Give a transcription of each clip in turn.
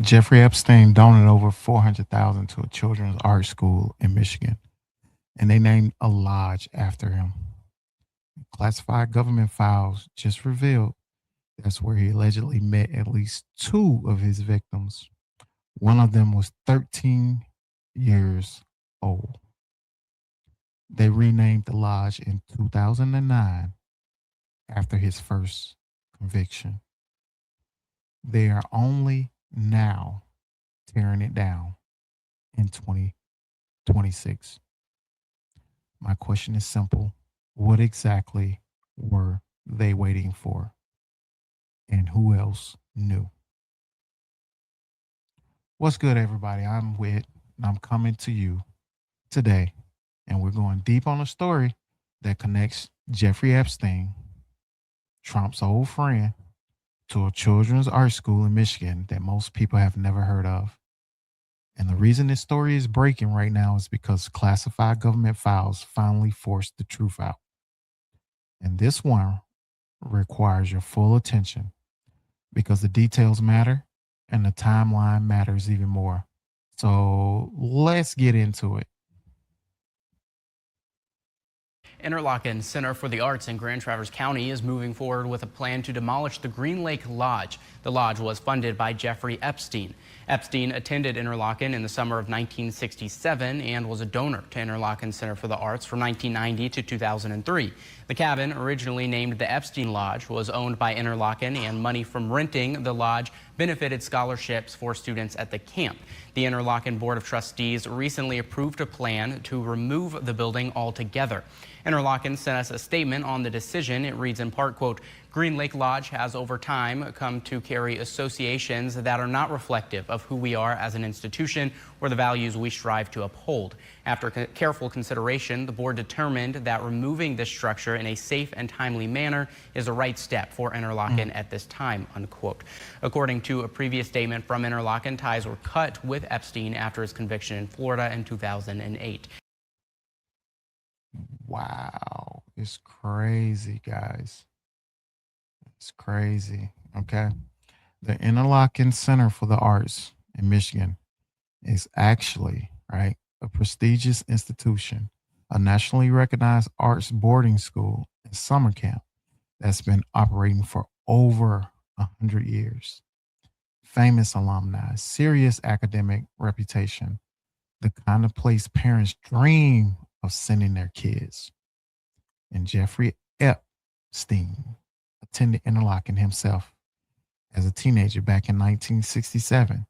Jeffrey Epstein donated over 400,000 to a children's art school in Michigan, and they named a lodge after him. Classified government files just revealed that's where he allegedly met at least two of his victims. One of them was 13 years old. They renamed the lodge in 2009 after his first conviction. They are only now tearing it down in 2026. My question is simple. What exactly were they waiting for? And who else knew? What's good, everybody? I'm Wit, and I'm coming to you today. And we're going deep on a story that connects Jeffrey Epstein, Trump's old friend, to a children's art school in Michigan that most people have never heard of. And the reason this story is breaking right now is because classified government files finally forced the truth out. And this one requires your full attention because the details matter and the timeline matters even more. So let's get into it. Interlochen Center for the Arts in Grand Traverse County is moving forward with a plan to demolish the Green Lake Lodge. The lodge was funded by Jeffrey Epstein. Epstein attended Interlochen in the summer of 1967 and was a donor to Interlochen Center for the Arts from 1990 to 2003. The cabin, originally named the Epstein Lodge, was owned by Interlochen, and money from renting the lodge benefited scholarships for students at the camp. The Interlochen Board of Trustees recently approved a plan to remove the building altogether. Interlochen sent us a statement on the decision. It reads in part, quote, Green Lake Lodge has over time come to carry associations that are not reflective of who we are as an institution or the values we strive to uphold. After careful consideration, the board determined that removing this structure in a safe and timely manner is the right step for Interlochen at this time, unquote. According to a previous statement from Interlochen, ties were cut with Epstein after his conviction in Florida in 2008. Wow. It's crazy, guys. It's crazy. Okay. The Interlochen Center for the Arts in Michigan is actually, right, a prestigious institution, a nationally recognized arts boarding school and summer camp that's been operating for over 100 years. Famous alumni, serious academic reputation, the kind of place parents dream of sending their kids. And Jeffrey Epstein attended Interlochen himself as a teenager back in 1967.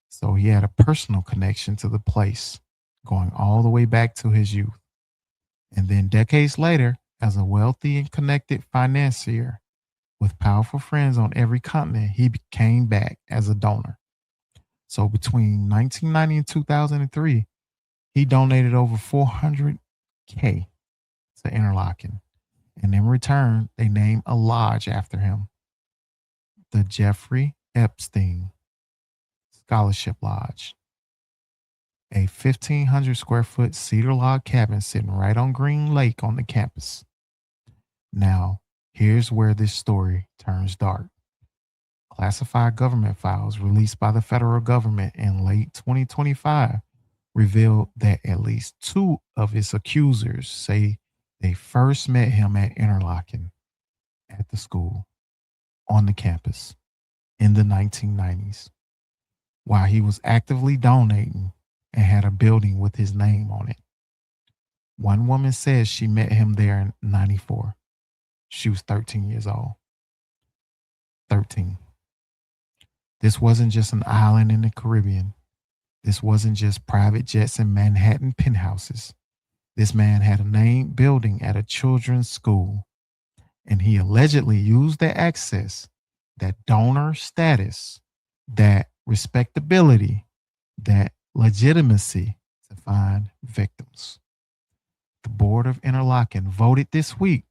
So he had a personal connection to the place going all the way back to his youth. And then decades later, as a wealthy and connected financier with powerful friends on every continent, he came back as a donor. So between 1990 and 2003, he donated over 400K to Interlochen. And in return, they named a lodge after him, the Jeffrey Epstein Scholarship Lodge, a 1,500 square foot cedar log cabin sitting right on Green Lake on the campus. Now, here's where this story turns dark. Classified government files released by the federal government in late 2025 revealed that at least two of his accusers say they first met him at Interlochen at the school on the campus in the 1990s while he was actively donating and had a building with his name on it. One woman says she met him there in 94. She was 13 years old. 13. This wasn't just an island in the Caribbean. This wasn't just private jets and Manhattan penthouses. This man had a named building at a children's school, and he allegedly used that access, that donor status, that respectability, that legitimacy to find victims. The board of Interlochen voted this week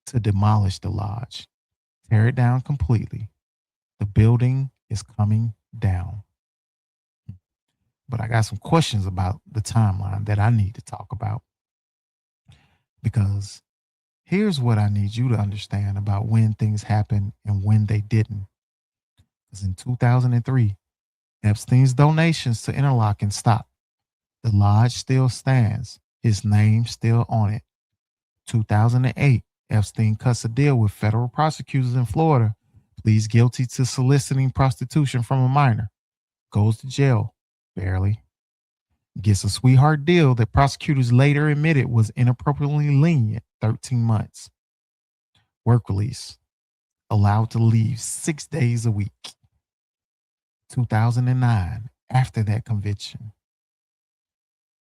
to demolish the lodge, tear it down completely. The building is coming down. But I got some questions about the timeline that I need to talk about because here's what I need you to understand about when things happened and when they didn't. Because in 2003, Epstein's donations to Interlaken stopped. The lodge still stands, his name still on it. 2008, Epstein cuts a deal with federal prosecutors in Florida, pleads guilty to soliciting prostitution from a minor, goes to jail, barely, gets a sweetheart deal that prosecutors later admitted was inappropriately lenient, 13 months. Work release, allowed to leave 6 days a week. 2009, after that conviction,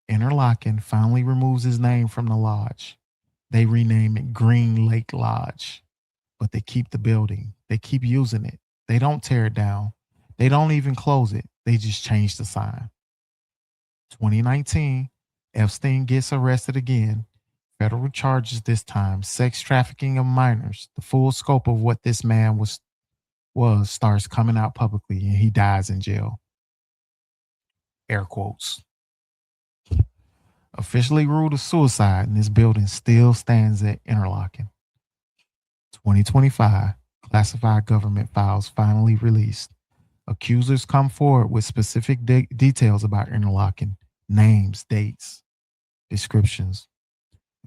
Interlaken finally removes his name from the lodge. They rename it Green Lake Lodge, but they keep the building. They keep using it. They don't tear it down. They don't even close it. They just change the sign. 2019, Epstein gets arrested again. Federal charges this time, sex trafficking of minors. The full scope of what this man was starts coming out publicly, and he dies in jail. Air quotes. Officially ruled a suicide, and this building still stands at Interlaken. 2025, classified government files finally released. Accusers come forward with specific details about Interlaken, names, dates, descriptions.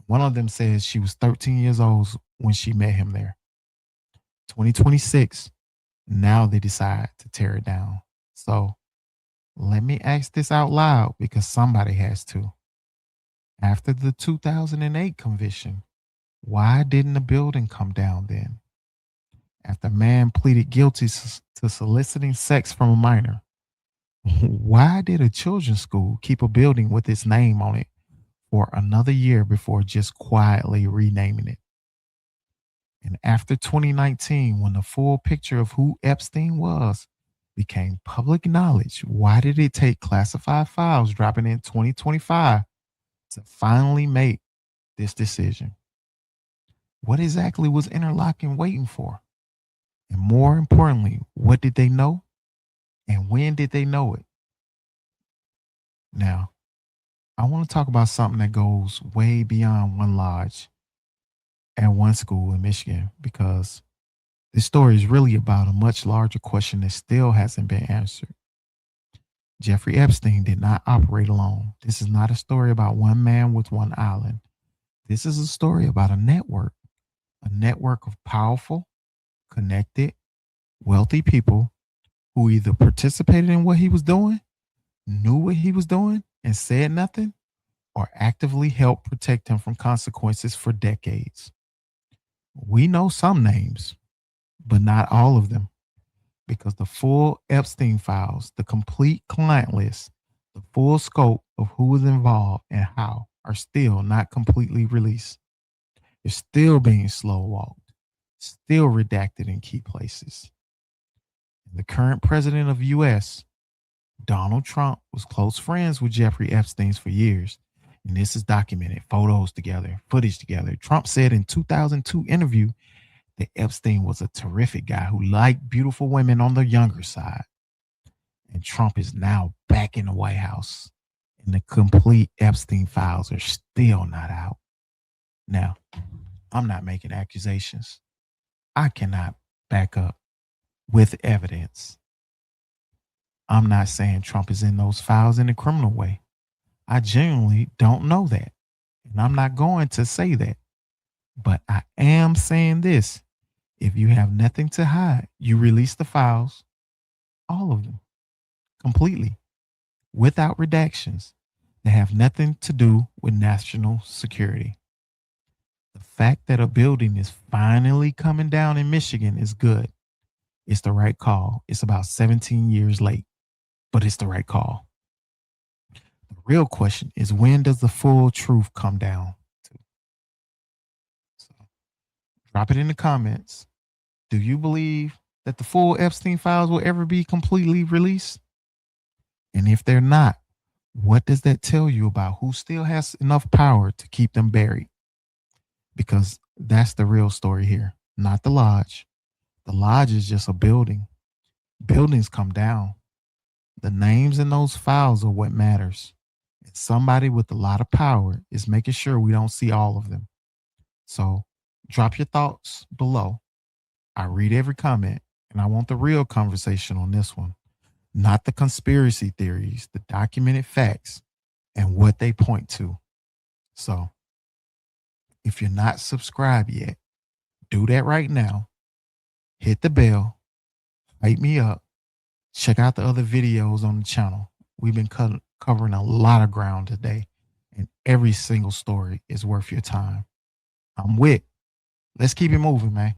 One of them says she was 13 years old when she met him there. 2026, now they decide to tear it down. So let me ask this out loud because somebody has to. After the 2008 conviction, why didn't the building come down then? After man pleaded guilty to soliciting sex from a minor, why did a children's school keep a building with its name on it for another year before just quietly renaming it? And after 2019, when the full picture of who Epstein was became public knowledge, why did it take classified files dropping in 2025 to finally make this decision? What exactly was Interlaken waiting for? And more importantly, what did they know? And when did they know it? Now, I want to talk about something that goes way beyond one lodge and one school in Michigan because this story is really about a much larger question that still hasn't been answered. Jeffrey Epstein did not operate alone. This is not a story about one man with one island. This is a story about a network of powerful, connected, wealthy people who either participated in what he was doing, knew what he was doing, and said nothing, or actively helped protect him from consequences for decades. We know some names, but not all of them, because the full Epstein files, the complete client list, the full scope of who was involved and how are still not completely released. They're still being slow walked, still redacted in key places. The current president of US, Donald Trump, was close friends with Jeffrey Epstein for years. And this is documented, photos together, footage together. Trump said in 2002 interview that Epstein was a terrific guy who liked beautiful women on the younger side. And Trump is now back in the White House. And the complete Epstein files are still not out. Now, I'm not making accusations. I cannot back up with evidence. I'm not saying Trump is in those files in a criminal way. I genuinely don't know that. And I'm not going to say that. But I am saying this. If you have nothing to hide, you release the files, all of them, completely, without redactions that have nothing to do with national security. The fact that a building is finally coming down in Michigan is good. It's the right call. It's about 17 years late, but it's the right call. The real question is when does the full truth come down to? So drop it in the comments. Do you believe that the full Epstein files will ever be completely released? And if they're not, what does that tell you about who still has enough power to keep them buried? Because that's the real story here, not the lodge. The lodge is just a building. Buildings come down. The names in those files are what matters. And somebody with a lot of power is making sure we don't see all of them. So drop your thoughts below. I read every comment and I want the real conversation on this one. not the conspiracy theories, the documented facts and what they point to. So if you're not subscribed yet, do that right now. Hit the bell, hype me up, check out the other videos on the channel. We've been covering a lot of ground today, and every single story is worth your time. I'm Wit. Let's keep it moving, man.